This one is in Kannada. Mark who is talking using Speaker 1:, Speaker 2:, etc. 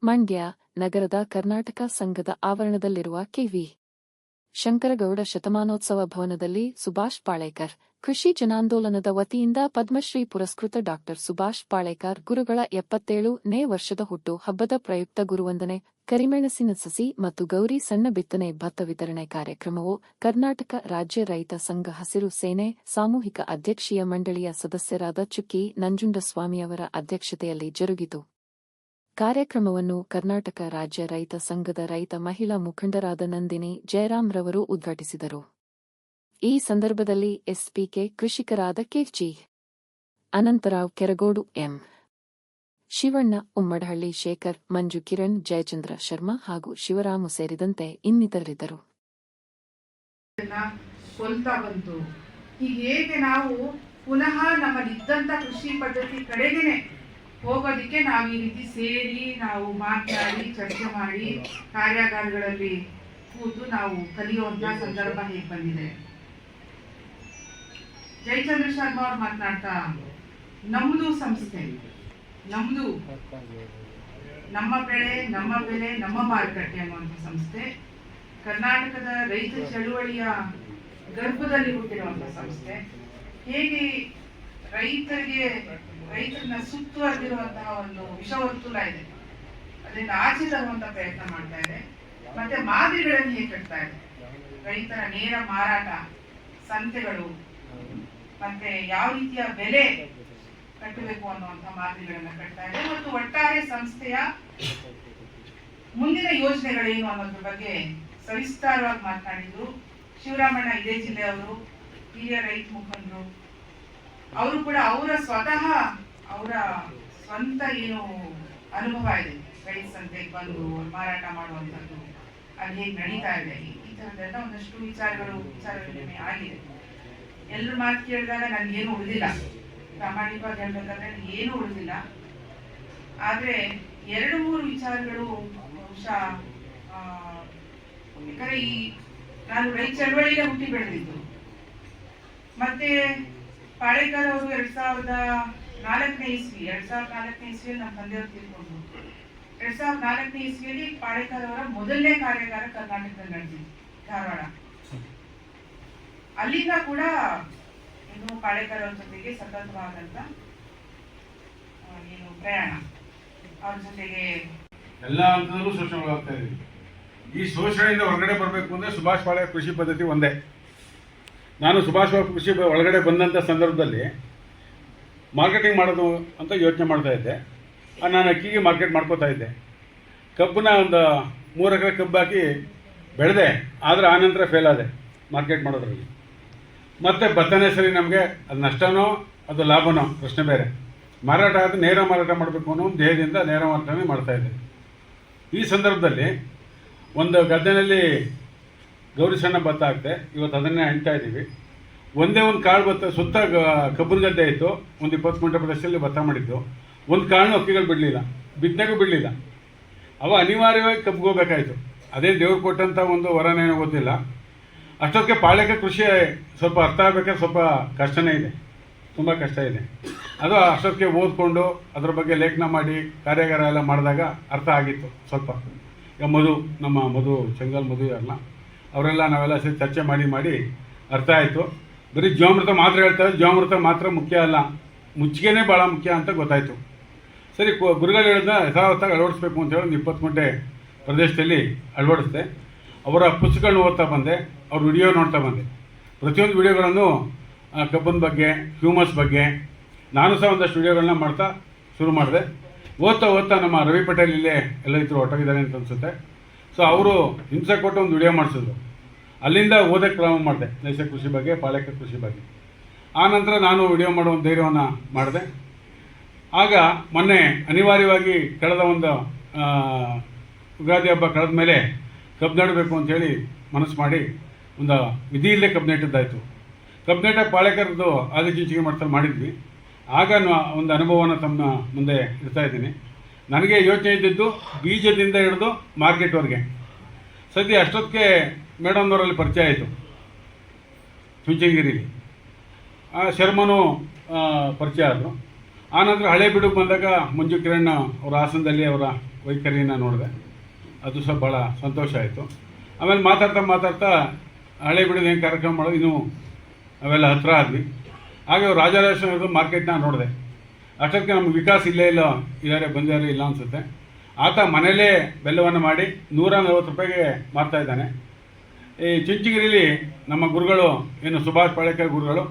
Speaker 1: ಮಂಡ್ಯ ನಗರದ ಕರ್ನಾಟಕ ಸಂಘದ ಆವರಣದಲ್ಲಿರುವ ಕೆ.ವಿ. ಶಂಕರಗೌಡ ಶತಮಾನೋತ್ಸವ ಭವನದಲ್ಲಿ ಸುಭಾಷ್ ಪಾಳೇಕರ್ ಕೃಷಿ ಜನಾಂದೋಲನದ ವತಿಯಿಂದ ಪದ್ಮಶ್ರೀ ಪುರಸ್ಕೃತ ಡಾ. ಸುಭಾಷ್ ಪಾಳೇಕರ್ ಗುರುಗಳ 77ನೇ ವರ್ಷದ ಹುಟ್ಟು ಹಬ್ಬದ ಪ್ರಯುಕ್ತ ಗುರುವಂದನೆ, ಕರಿಮೆಣಸಿನ ಸಸಿ ಮತ್ತು ಗೌರಿ ಸಣ್ಣ ಬಿತ್ತನೆ ಭತ್ತ ವಿತರಣೆ ಕಾರ್ಯಕ್ರಮವು ಕರ್ನಾಟಕ ರಾಜ್ಯ ರೈತ ಸಂಘ ಹಸಿರು ಸೇನೆ ಸಾಮೂಹಿಕ ಅಧ್ಯಕ್ಷೀಯ ಮಂಡಳಿಯ ಸದಸ್ಯರಾದ ಚುಕ್ಕಿ ನಂಜುಂಡಸ್ವಾಮಿಯವರ ಅಧ್ಯಕ್ಷತೆಯಲ್ಲಿ ಜರುಗಿತು. ಕಾರ್ಯಕ್ರಮವನ್ನು ಕರ್ನಾಟಕ ರಾಜ್ಯ ರೈತ ಸಂಘದ ರೈತ ಮಹಿಳಾ ಮುಖಂಡರಾದ ನಂದಿನಿ ಜಯರಾಮ್ ರವರು ಉದ್ಘಾಟಿಸಿದರು. ಈ ಸಂದರ್ಭದಲ್ಲಿ ಎಸ್ಪಿಕೆ ಕೃಷಿಕರಾದ ಕೆ.ಜಿ. ಅನಂತರಾವ್ ಕೆರಗೋಡು, ಎಂ. ಶಿವಣ್ಣ, ಉಮ್ಮಡಹಳ್ಳಿ ಶೇಖರ್, ಮಂಜು ಕಿರಣ್, ಜಯಚಂದ್ರ ಶರ್ಮಾ ಹಾಗೂ ಶಿವರಾಮು ಸೇರಿದಂತೆ ಇನ್ನಿತರರಿದ್ದರು.
Speaker 2: ಹೇಗೆ ನಾವು ಪುನಃ ನಮ್ಮಲ್ಲಿದ್ದಂತ ಕೃಷಿ ಪದ್ಧತಿ ಕಡೆಗೇನೆ ಹೋಗೋದಿಕ್ಕೆ ನಾವು ಈ ರೀತಿ ಸೇರಿ ನಾವು ಮಾತನಾಡಿ ಚರ್ಚೆ ಮಾಡಿ ಕಾರ್ಯಾಗಾರಗಳಲ್ಲಿ ಕೂತು ನಾವು ಕಲಿಯುವಂತಹ ಸಂದರ್ಭ ಹೇಗೆ ಬಂದಿದೆ. ಜಯಚಂದ್ರ ಶರ್ಮಾ ಅವ್ರು ಮಾತನಾಡ್ತಾ ನಮ್ದು ಸಂಸ್ಥೆ, ನಮ್ದು ನಮ್ಮ ಬೆಳೆ ನಮ್ಮ ಬೆಲೆ ನಮ್ಮ ಮಾರುಕಟ್ಟೆ ಅನ್ನುವಂಥ ಸಂಸ್ಥೆ, ಕರ್ನಾಟಕದ ರೈತ ಚಳುವಳಿಯ ಗರ್ಭದಲ್ಲಿ ಹುಟ್ಟಿರುವಂತಹ ಸಂಸ್ಥೆ, ಹೇಗೆ ರೈತರನ್ನ ಸುತ್ತುವರೆದಿರುವಂತಹ ಒಂದು ವಿಷವರ್ತುಲ ಇದೆ, ಅದರಿಂದ ಆಚೆ ತರುವಂತ ಪ್ರಯತ್ನ ಮಾಡ್ತಾ ಇದೆ. ಮತ್ತೆ ಮಾದರಿಗಳನ್ನು ಹೇಗೆ ಕಟ್ತಾ ಇದೆ, ರೈತರ ನೇರ ಮಾರಾಟ, ಸಂತೆಗಳು, ಮತ್ತೆ ಯಾವ ರೀತಿಯ ಬೆಲೆ ಕಟ್ಟಬೇಕು ಅನ್ನುವಂಥ ಮಾದರಿಗಳನ್ನ ಕಟ್ತಾ ಇದೆ. ಮತ್ತು ಒಟ್ಟಾರೆ ಸಂಸ್ಥೆಯ ಮುಂದಿನ ಯೋಜನೆಗಳೇನು ಅನ್ನೋದ್ರ ಬಗ್ಗೆ ಸವಿಸ್ತಾರವಾಗಿ ಮಾತನಾಡಿದ್ರು. ಶಿವರಾಮಣ್ಣ ಇದೇ ಜಿಲ್ಲೆಯವರು, ಹಿರಿಯ ರೈತ ಮುಖಂಡರು, ಅವರು ಕೂಡ ಅವರ ಸ್ವಂತ ಏನು ಅನುಭವ ಇದೆ ರೈತ ಸಂತೆಗೆ ಬಂದು ಮಾರಾಟ ಮಾಡುವಂಥದ್ದು, ಅಲ್ಲಿ ಹೇಗೆ ನಡೀತಾ ಇದೆ, ಈ ತರದೆಲ್ಲ ಒಂದಷ್ಟು ವಿಚಾರವಿನಿಮಯ ಆಗಿದೆ. ಎಲ್ಲರ ಮಾತು ಕೇಳಿದಾಗ ನನ್ಗೇನು ಉಳಿದಿಲ್ಲ, ಪ್ರಾಮಾಣಿಕವಾಗಿ ಹೇಳ್ಬೇಕಂದ್ರೆ ಏನು ಉಳಿದಿಲ್ಲ. ಆದ್ರೆ 2-3 ವಿಚಾರಗಳು ಬಹುಶಃ, ಯಾಕಂದ್ರೆ ನಾನು ರೈತ ಚಳವಳಿಗೆ ಹುಟ್ಟಿ ಬೆಳೆದಿದ್ದು. ಮತ್ತೆ ಪಾಳೇಕರ್ ಅವರು 2004ನೇ ಇಸ್ವಿಯಲ್ಲಿ ನಮ್ಮ ತಂದೆಯವರು ತೀರ್ಕೊಂಡು 2004ನೇ ಇಸ್ವಿಯಲ್ಲಿ ಪಾಳೇಕರ್ ಅವರ ಮೊದಲನೇ ಕಾರ್ಯಾಗಾರ ಕರ್ನಾಟಕದಲ್ಲಿ ನಡೆದಿತ್ತು, ಧಾರವಾಡ. ಅಲ್ಲಿಂದ ಕೂಡ ಇನ್ನು ಪಾಳೇಕರ್ ಅವ್ರ ಜೊತೆಗೆ ಸತತವಾದಂತ ಏನು ಪ್ರಯಾಣ, ಅವ್ರ ಜೊತೆಗೆ
Speaker 3: ಎಲ್ಲ ಹಂತದಲ್ಲೂ ಶೋಷಣೆಗಳಾಗ್ತಾ ಇದೆ. ಈ ಶೋಷಣೆಯಿಂದ ಹೊರಗಡೆ ಬರಬೇಕು ಅಂದ್ರೆ ಸುಭಾಷ್ ಪಾಳೇಕರ್ ಕೃಷಿ ಪದ್ಧತಿ ಒಂದೇ. ನಾನು ಸುಭಾಷ್ ಕೃಷಿ ಒಳಗಡೆ ಬಂದಂಥ ಸಂದರ್ಭದಲ್ಲಿ ಮಾರ್ಕೆಟಿಂಗ್ ಮಾಡೋದು ಅಂತ ಯೋಚನೆ ಮಾಡ್ತಾ ಇದ್ದೆ. ನಾನು ಅಕ್ಕಿಗೆ ಮಾರ್ಕೆಟ್ ಮಾಡ್ಕೋತಾ ಇದ್ದೆ. ಕಬ್ಬನ್ನ ಒಂದು 3 ಎಕರೆ ಕಬ್ಬು ಹಾಕಿ ಬೆಳೆದೆ, ಆದರೆ ಆನಂತರ ಫೇಲ್ ಆದೆ ಮಾರ್ಕೆಟ್ ಮಾಡೋದ್ರಲ್ಲಿ. ಮತ್ತು ಭತ್ತನೇ ಸರಿ, ನಮಗೆ ಅದು ನಷ್ಟನೋ ಅದು ಲಾಭನೋ ಪ್ರಶ್ನೆ ಬೇರೆ. ಮಾರಾಟ ಆದರೆ ನೇರ ಮಾರಾಟ ಮಾಡಬೇಕು ಅನ್ನೋ ಒಂದು ಧ್ಯೇಯದಿಂದ ನೇರ ಮಾರಾಟನೇ ಮಾಡ್ತಾಯಿದ್ದೆ. ಈ ಸಂದರ್ಭದಲ್ಲಿ ಒಂದು ಗದ್ದೆನಲ್ಲಿ ಗೌರಿ ಸಣ್ಣ ಭತ್ತ ಹಾಕ್ತೆ, ಇವತ್ತು ಅದನ್ನೇ ಹಣ್ತಾ ಇದ್ದೀವಿ. ಒಂದೇ ಒಂದು ಕಾಳು ಭತ್ತ, ಸುತ್ತ ಕಬ್ಬನ ಗದ್ದೆ ಇತ್ತು, ಒಂದು 20 ಗುಂಟೆ ಪ್ರದೇಶದಲ್ಲಿ ಭತ್ತ ಮಾಡಿದ್ದು. ಒಂದು ಕಾಳನ್ನು ಅಕ್ಕಿಗಳು ಬಿಡಲಿಲ್ಲ, ಬಿತ್ತನೆಗೂ ಬಿಡಲಿಲ್ಲ. ಅವ ಅನಿವಾರ್ಯವಾಗಿ ಕಬ್ಬಿಗೋಗ್ಬೇಕಾಯಿತು. ಅದೇ ದೇವ್ರು ಕೊಟ್ಟಂಥ ಒಂದು ವರನೇನೋ ಗೊತ್ತಿಲ್ಲ. ಅಷ್ಟೊತ್ತಿಗೆ ಪಾಳೇಕರ್ ಕೃಷಿ ಸ್ವಲ್ಪ ಅರ್ಥ ಆಗಬೇಕಾದ್ರೆ ಸ್ವಲ್ಪ ಕಷ್ಟನೇ ಇದೆ, ತುಂಬ ಕಷ್ಟ ಇದೆ. ಅದು ಅಷ್ಟೊತ್ತಿಗೆ ಓದ್ಕೊಂಡು ಅದ್ರ ಬಗ್ಗೆ ಲೇಖನ ಮಾಡಿ ಕಾರ್ಯಾಗಾರ ಎಲ್ಲ ಮಾಡಿದಾಗ ಅರ್ಥ ಆಗಿತ್ತು ಸ್ವಲ್ಪ. ಈಗ ನಮ್ಮ ಮಧು ಚೆಂಗಲ್ ಮಧು ಇರಲ್ಲ, ಅವರೆಲ್ಲ ನಾವೆಲ್ಲ ಸೇರಿ ಚರ್ಚೆ ಮಾಡಿ ಅರ್ಥ ಆಯಿತು. ಬರೀ ಜೀವಾಮೃತ ಮಾತ್ರ ಹೇಳ್ತಾರೆ, ಜೀವಾಮೃತ ಮಾತ್ರ ಮುಖ್ಯ ಅಲ್ಲ, ಮುಚ್ಚಿಗೆನೇ ಭಾಳ ಮುಖ್ಯ ಅಂತ ಗೊತ್ತಾಯಿತು. ಸರಿ, ಗುರುಗಳು ಹೇಳಿದ ಯಥಾವತ್ತಾಗಿ ಅಳವಡಿಸ್ಬೇಕು ಅಂತ ಹೇಳಿ ಒಂದು 20 ಗುಂಟೆ ಪ್ರದೇಶದಲ್ಲಿ ಅಳವಡಿಸಿದೆ. ಅವರ ಪುಸ್ತಕಗಳನ್ನ ಓದ್ತಾ ಬಂದೆ, ಅವ್ರ ವಿಡಿಯೋ ನೋಡ್ತಾ ಬಂದೆ. ಪ್ರತಿಯೊಂದು ವಿಡಿಯೋಗಳನ್ನು ಕಬ್ಬನ ಬಗ್ಗೆ, ಹ್ಯೂಮಸ್ ಬಗ್ಗೆ ನಾನು ಸಹ ಒಂದಷ್ಟು ವಿಡಿಯೋಗಳನ್ನ ಮಾಡ್ತಾ ಶುರು ಮಾಡಿದೆ. ಓದ್ತಾ ನಮ್ಮ ರವಿ ಪಟೇಲ್ ಇಲ್ಲೇ ಎಲ್ಲ ಇದ್ರು, ಒಟ್ಟಾಗಿದ್ದಾರೆ ಅಂತ ಅನಿಸುತ್ತೆ. ಸೊ ಅವರು ಹಿಂಸೆ ಕೊಟ್ಟು ಒಂದು ವಿಡಿಯೋ ಮಾಡಿಸಿದ್ರು. ಅಲ್ಲಿಂದ ಓದೋಕ್ಕೆ ಪ್ರಾರಂಭ ಮಾಡಿದೆ, ನೈಸರ್ಗಿಕ ಕೃಷಿ ಬಗ್ಗೆ, ಪಾಳೇಕರ್ ಕೃಷಿ ಬಗ್ಗೆ. ಆನಂತರ ನಾನು ವಿಡಿಯೋ ಮಾಡೋ ಒಂದು ಧೈರ್ಯವನ್ನು ಮಾಡಿದೆ. ಆಗ ಮೊನ್ನೆ ಅನಿವಾರ್ಯವಾಗಿ ಕಳೆದ ಒಂದು ಯುಗಾದಿ ಹಬ್ಬ ಕಳೆದ ಮೇಲೆ ಕಬ್ಬು ನೆಡಬೇಕು ಅಂಥೇಳಿ ಮನಸ್ಸು ಮಾಡಿ ಒಂದು ವಿಧಿ ಇಲ್ಲದೆ ಕಬ್ಬು ನೆಟ್ಟಿದ್ದಾಯಿತು. ಕಬ್ಬು ನೆಟ್ಟ ಪಾಳೇಕರ್ದು ಆದಿಚುಂಚನಗಿರಿ ಮಠದಲ್ಲಿ ಮಾಡಿದ್ವಿ. ಆಗ ಒಂದು ಅನುಭವನ ತಮ್ಮ ಮುಂದೆ ಇಡ್ತಾ ಇದ್ದೀನಿ. ನನಗೆ ಯೋಚನೆ ಇದ್ದಿದ್ದು ಬೀಜದಿಂದ ಹಿಡಿದು ಮಾರ್ಕೆಟ್ವರೆಗೆ. ಸದ್ಯ ಅಷ್ಟೊತ್ತಿಗೆ ಮೇಡಮ್ನವರಲ್ಲಿ ಪರಿಚಯ ಆಯಿತು ಚುಂಚನಗಿರಿಲಿ. ಶರ್ಮನೂ ಪರಿಚಯ ಆದರು. ಆನಂತರ ಹಳೆ ಬಿಡುಗೆ ಬಂದಾಗ ಮಂಜು ಕಿರಣ್ ಅವರ ಹಾಸನದಲ್ಲಿ ಅವರ ವೈಖರಿನ ನೋಡಿದೆ. ಅದು ಸಹ ಭಾಳ ಸಂತೋಷ ಆಯಿತು. ಆಮೇಲೆ ಮಾತಾಡ್ತಾ ಹಳೆ ಬಿಡೋದು ಹೆಂಗೆ ಕಾರ್ಯಕ್ರಮ ಮಾಡೋದು ಇನ್ನೂ ಅವೆಲ್ಲ ಹತ್ತಿರ ಆದ್ವಿ. ಹಾಗೆ ರಾಜರಾಜೇಶ್ವರ ಮಾರ್ಕೆಟ್ನ ನೋಡಿದೆ. ಅಷ್ಟಕ್ಕೆ ನಮ್ಗೆ ವಿಕಾಸ್ ಇಲ್ಲೇ ಇಲ್ಲ ಇದ್ದಾರೆ, ಬಂದಿದ್ದಾರೆ ಇಲ್ಲ ಅನಿಸುತ್ತೆ. ಆತ ಮನೆಯಲ್ಲೇ ಬೆಲ್ಲವನ್ನು ಮಾಡಿ 140 ರೂಪಾಯಿಗೆ ಮಾರ್ತಾಯಿದ್ದಾನೆ. ಈ ಚುಂಚನಗಿರಿಲಿ ನಮ್ಮ ಗುರುಗಳು ಏನು ಸುಭಾಷ್ ಪಾಳೇಕರ್ ಗುರುಗಳು